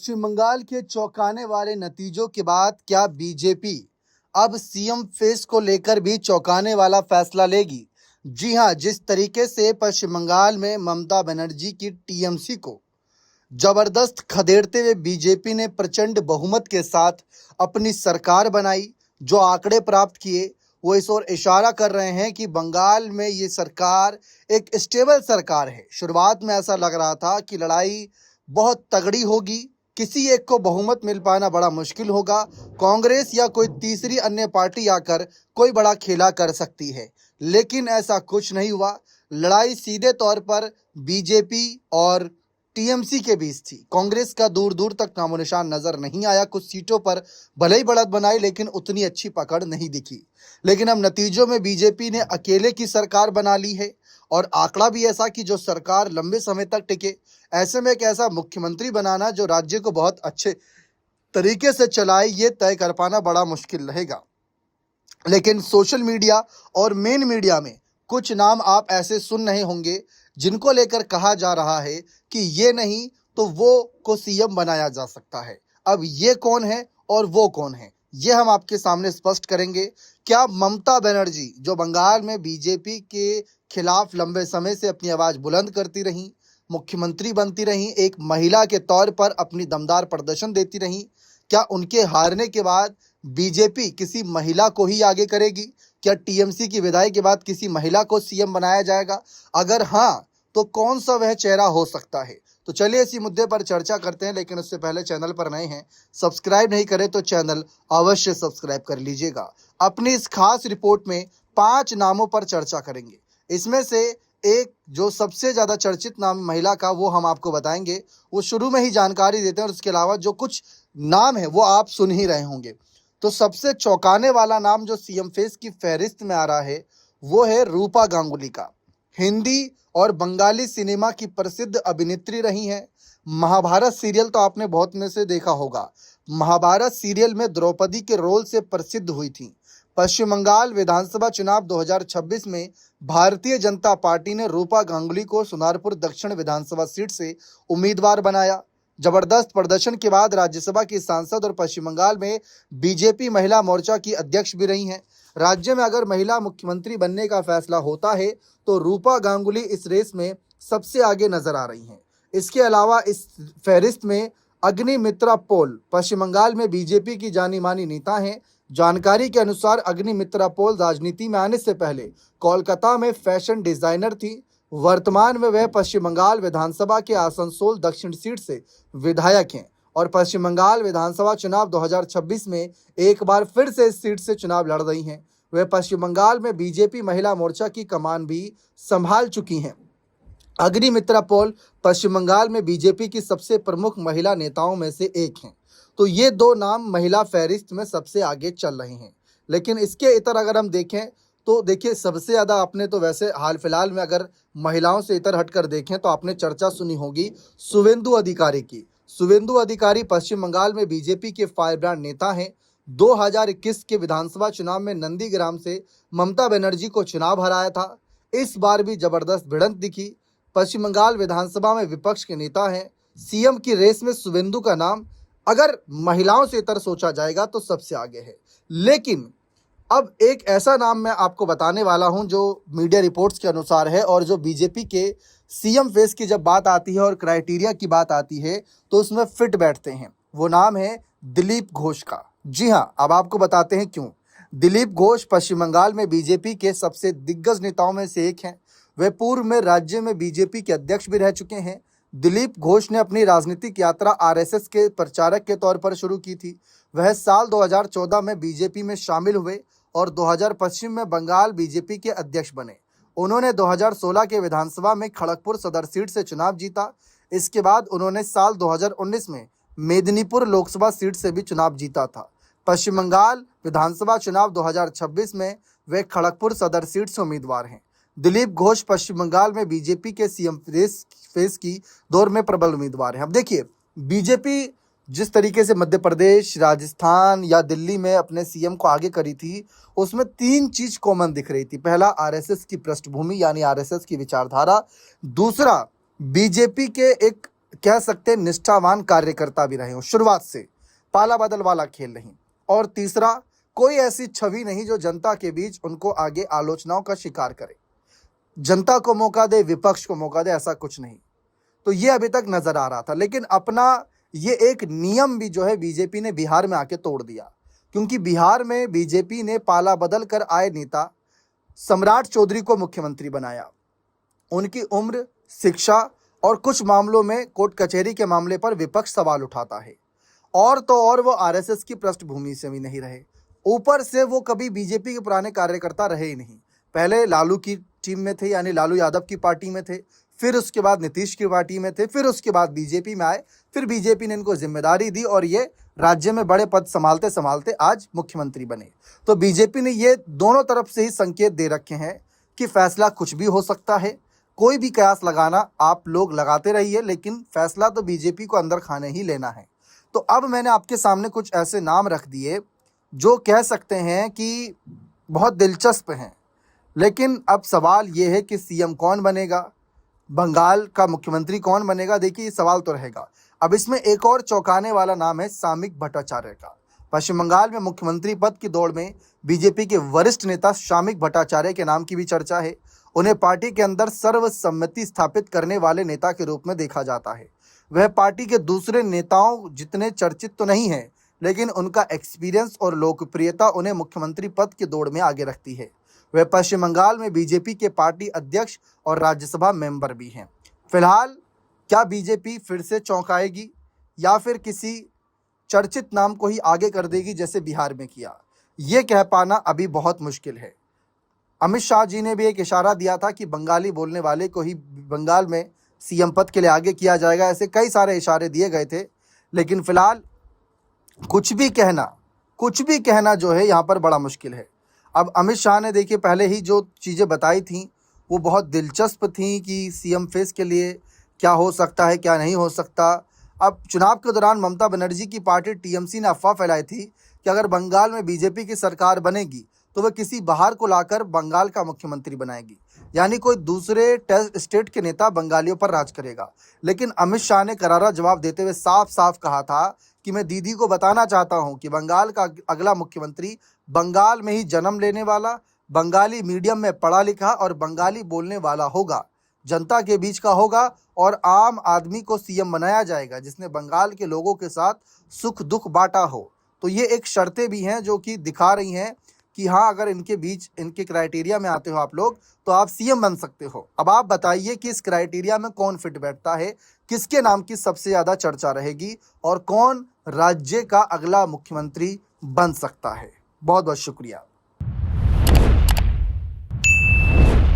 पश्चिम बंगाल के चौंकाने वाले नतीजों के बाद क्या बीजेपी अब सीएम फेस को लेकर भी चौंकाने वाला फैसला लेगी? जी हां, जिस तरीके से पश्चिम बंगाल में ममता बनर्जी की टीएमसी को जबरदस्त खदेड़ते हुए बीजेपी ने प्रचंड बहुमत के साथ अपनी सरकार बनाई। जो आंकड़े प्राप्त किए वो इस ओर इशारा कर रहे हैं कि बंगाल में ये सरकार एक स्टेबल सरकार है। शुरुआत में ऐसा लग रहा था कि लड़ाई बहुत तगड़ी होगी, किसी एक को बहुमत मिल पाना बड़ा मुश्किल होगा, कांग्रेस या कोई तीसरी अन्य पार्टी आकर कोई बड़ा खेला कर सकती है, लेकिन ऐसा कुछ नहीं हुआ। लड़ाई सीधे तौर पर बीजेपी और टीएमसी के बीच थी। कांग्रेस का दूर दूर तक नामो निशान नजर नहीं आया। कुछ सीटों पर भले ही बढ़त बनाई लेकिन उतनी अच्छी पकड़ नहीं दिखी। लेकिन अब नतीजों में बीजेपी ने अकेले की सरकार बना ली है और आंकड़ा भी ऐसा कि जो सरकार लंबे समय तक टिके, ऐसे में एक ऐसा मुख्यमंत्री बनाना जो राज्य को बहुत अच्छे तरीके से चलाए, ये तय कर पाना बड़ा मुश्किल रहेगा। लेकिन सोशल मीडिया और मेन मीडिया में कुछ नाम आप ऐसे सुन रहे होंगे जिनको लेकर कहा जा रहा है कि ये नहीं तो वो को सीएम बनाया जा सकता है। अब ये कौन है और वो कौन है, ये हम आपके सामने स्पष्ट करेंगे। क्या ममता बनर्जी, जो बंगाल में बीजेपी के खिलाफ लंबे समय से अपनी आवाज बुलंद करती रही, मुख्यमंत्री बनती रही, एक महिला के तौर पर अपनी दमदार प्रदर्शन देती रही, क्या उनके हारने के बाद बीजेपी किसी महिला को ही आगे करेगी? क्या टीएमसी की विदाई के बाद किसी महिला को सीएम बनाया जाएगा? अगर हाँ, तो कौन सा वह चेहरा हो सकता है? तो चलिए इसी मुद्दे पर चर्चा करते हैं, लेकिन उससे पहले चैनल पर नए हैं, सब्सक्राइब नहीं करें तो चैनल अवश्य सब्सक्राइब कर लीजिएगा। अपनी इस खास रिपोर्ट में 5 नामों पर चर्चा करेंगे। इसमें से एक जो सबसे ज्यादा चर्चित नाम महिला का, वो हम आपको बताएंगे। वो शुरू में ही जानकारी देते हैं और उसके अलावा जो कुछ नाम है वो आप सुन ही रहे होंगे। तो सबसे चौंकाने वाला नाम जो सीएम फेस की फहरिस्त में आ रहा है वो है रूपा गांगुली का। हिंदी और बंगाली सिनेमा की प्रसिद्ध अभिनेत्री रही हैं। महाभारत सीरियल तो आपने बहुत में से देखा होगा। महाभारत सीरियल में द्रौपदी के रोल से प्रसिद्ध हुई थी। पश्चिम बंगाल विधानसभा चुनाव 2026 में भारतीय जनता पार्टी ने रूपा गांगुली को सोनारपुर दक्षिण विधानसभा सीट से उम्मीदवार बनाया। जबरदस्त प्रदर्शन के बाद राज्यसभा की सांसद और पश्चिम बंगाल में बीजेपी महिला मोर्चा की अध्यक्ष भी रही हैं। राज्य में अगर महिला मुख्यमंत्री बनने का फैसला होता है तो रूपा गांगुली इस रेस में सबसे आगे नजर आ रही हैं। इसके अलावा इस फहरिस्त में अग्निमित्रा पोल पश्चिम बंगाल में बीजेपी की जानी मानी नेता हैं। जानकारी के अनुसार अग्निमित्रा पोल राजनीति में आने से पहले कोलकाता में फैशन डिजाइनर थी। वर्तमान में वह पश्चिम बंगाल विधानसभा के आसनसोल दक्षिण सीट से विधायक हैं और पश्चिम बंगाल विधानसभा चुनाव 2026 में एक बार फिर से इस सीट से चुनाव लड़ रही हैं। वह पश्चिम बंगाल में बीजेपी महिला मोर्चा की कमान भी संभाल चुकी हैं। अग्निमित्रा पोल पश्चिम बंगाल में बीजेपी की सबसे प्रमुख महिला नेताओं में से एक हैं। तो ये 2 नाम महिला फहरिस्त में सबसे आगे चल रहे हैं। लेकिन इसके इतर अगर हम देखें तो देखिए, सबसे ज़्यादा आपने तो वैसे हाल फिलहाल में अगर महिलाओं से इतर हटकर देखें तो आपने चर्चा सुनी होगी शुवेंदु अधिकारी की। शुवेंदु अधिकारी पश्चिम बंगाल में बीजेपी के फायरब्रांड नेता हैं। 2021 के विधानसभा चुनाव में नंदीग्राम से ममता बनर्जी को चुनाव हराया था। इस बार भी जबरदस्त भिड़ंत दिखी। पश्चिम बंगाल विधानसभा में विपक्ष के नेता हैं। सीएम की रेस में शुवेंदु का नाम अगर महिलाओं से इतर सोचा जाएगा तो सबसे आगे है। लेकिन अब एक ऐसा नाम मैं आपको बताने वाला हूं जो मीडिया रिपोर्ट्स के अनुसार है और जो बीजेपी के सीएम फेस की जब बात आती है और क्राइटेरिया की बात आती है तो उसमें फिट बैठते हैं। वो नाम है दिलीप घोष का। जी हां, अब आपको बताते हैं क्यों। दिलीप घोष पश्चिम बंगाल में बीजेपी के सबसे दिग्गज नेताओं में से एक हैं। वे पूर्व में राज्य में बीजेपी के अध्यक्ष भी रह चुके हैं। दिलीप घोष ने अपनी राजनीतिक यात्रा आरएसएस के प्रचारक के तौर पर शुरू की थी। वह साल 2014 में बीजेपी में शामिल हुए और 2025 में बंगाल बीजेपी के अध्यक्ष बने। उन्होंने 2016 के विधानसभा में खड़गपुर सदर सीट से चुनाव जीता। इसके बाद उन्होंने साल 2019 में मेदिनीपुर लोकसभा सीट से भी चुनाव जीता था। पश्चिम बंगाल विधानसभा चुनाव 2026 में वे खड़गपुर सदर सीट से उम्मीदवार हैं। दिलीप घोष पश्चिम बंगाल में बीजेपी के सीएम फेस की दौर में प्रबल उम्मीदवार हैं। अब देखिए, बीजेपी जिस तरीके से मध्य प्रदेश, राजस्थान या दिल्ली में अपने सीएम को आगे करी थी, उसमें 3 चीज कॉमन दिख रही थी। पहला, आरएसएस की पृष्ठभूमि यानी आरएसएस की विचारधारा। दूसरा, बीजेपी के एक कह सकते हैं निष्ठावान कार्यकर्ता भी रहे हो शुरुआत से, पाला बदल वाला खेल नहीं। और तीसरा, कोई ऐसी छवि नहीं जो जनता के बीच उनको आगे आलोचनाओं का शिकार करे, जनता को मौका दे, विपक्ष को मौका दे, ऐसा कुछ नहीं। तो ये अभी तक नजर आ रहा था, लेकिन अपना ये एक नियम भी जो है बीजेपी ने बिहार में आके तोड़ दिया, क्योंकि बिहार में बीजेपी ने पाला बदल कर आए नेता सम्राट चौधरी को मुख्यमंत्री बनाया। उनकी उम्र, शिक्षा और कुछ मामलों में कोर्ट कचहरी के मामले पर विपक्ष सवाल उठाता है। और तो और वो आरएसएस की पृष्ठभूमि से भी नहीं रहे, ऊपर से वो कभी बीजेपी के पुराने कार्यकर्ता रहे ही नहीं। पहले लालू की टीम में थे, यानी लालू यादव की पार्टी में थे, फिर उसके बाद नीतीश की पार्टी में थे, फिर उसके बाद बीजेपी में आए, फिर बीजेपी ने इनको जिम्मेदारी दी और ये राज्य में बड़े पद संभालते संभालते आज मुख्यमंत्री बने। तो बीजेपी ने ये दोनों तरफ से ही संकेत दे रखे हैं कि फैसला कुछ भी हो सकता है। कोई भी कयास लगाना आप लोग लगाते रहिए, लेकिन फैसला तो बीजेपी को अंदर खाने ही लेना है। तो अब मैंने आपके सामने कुछ ऐसे नाम रख दिए जो कह सकते हैं कि बहुत दिलचस्प हैं, लेकिन अब सवाल ये है कि सीएम कौन बनेगा, बंगाल का मुख्यमंत्री कौन बनेगा। देखिए, ये सवाल तो रहेगा। अब इसमें एक और चौंकाने वाला नाम है सामिक भट्टाचार्य का। पश्चिम बंगाल में मुख्यमंत्री पद की दौड़ में बीजेपी के वरिष्ठ नेता सामिक भट्टाचार्य के नाम की भी चर्चा है। उन्हें पार्टी के अंदर सर्वसम्मति स्थापित करने वाले नेता के रूप में देखा जाता है। वह पार्टी के दूसरे नेताओं जितने चर्चित तो नहीं है, लेकिन उनका एक्सपीरियंस और लोकप्रियता उन्हें मुख्यमंत्री पद की दौड़ में आगे रखती है। वह पश्चिम बंगाल में बीजेपी के पार्टी अध्यक्ष और राज्यसभा मेंबर भी हैं। फिलहाल क्या बीजेपी फिर से चौंकाएगी या फिर किसी चर्चित नाम को ही आगे कर देगी जैसे बिहार में किया, ये कह पाना अभी बहुत मुश्किल है। अमित शाह जी ने भी एक इशारा दिया था कि बंगाली बोलने वाले को ही बंगाल में सीएम पद के लिए आगे किया जाएगा। ऐसे कई सारे इशारे दिए गए थे, लेकिन फिलहाल कुछ भी कहना जो है यहाँ पर बड़ा मुश्किल है। अब अमित शाह ने देखिए पहले ही जो चीज़ें बताई थी वो बहुत दिलचस्प थी कि सीएम फेस के लिए क्या हो सकता है, क्या नहीं हो सकता। अब चुनाव के दौरान ममता बनर्जी की पार्टी टीएमसी ने अफवाह फैलाई थी कि अगर बंगाल में बीजेपी की सरकार बनेगी तो वह किसी बाहर को लाकर बंगाल का मुख्यमंत्री बनाएगी, यानी कोई दूसरे स्टेट के नेता बंगालियों पर राज करेगा। लेकिन अमित शाह ने करारा जवाब देते हुए साफ साफ कहा था कि मैं दीदी को बताना चाहता हूं कि बंगाल का अगला मुख्यमंत्री बंगाल में ही जन्म लेने वाला, बंगाली मीडियम में पढ़ा लिखा और बंगाली बोलने वाला होगा, जनता के बीच का होगा और आम आदमी को सीएम बनाया जाएगा जिसने बंगाल के लोगों के साथ सुख दुख बांटा हो। तो ये एक शर्तें भी हैं जो कि दिखा रही हैं कि हाँ, अगर इनके बीच, इनके क्राइटेरिया में आते हो आप लोग तो आप सीएम बन सकते हो। अब आप बताइए कि इस क्राइटेरिया में कौन फिट बैठता है, किसके नाम की सबसे ज़्यादा चर्चा रहेगी और कौन राज्य का अगला मुख्यमंत्री बन सकता है। बहुत बहुत शुक्रिया।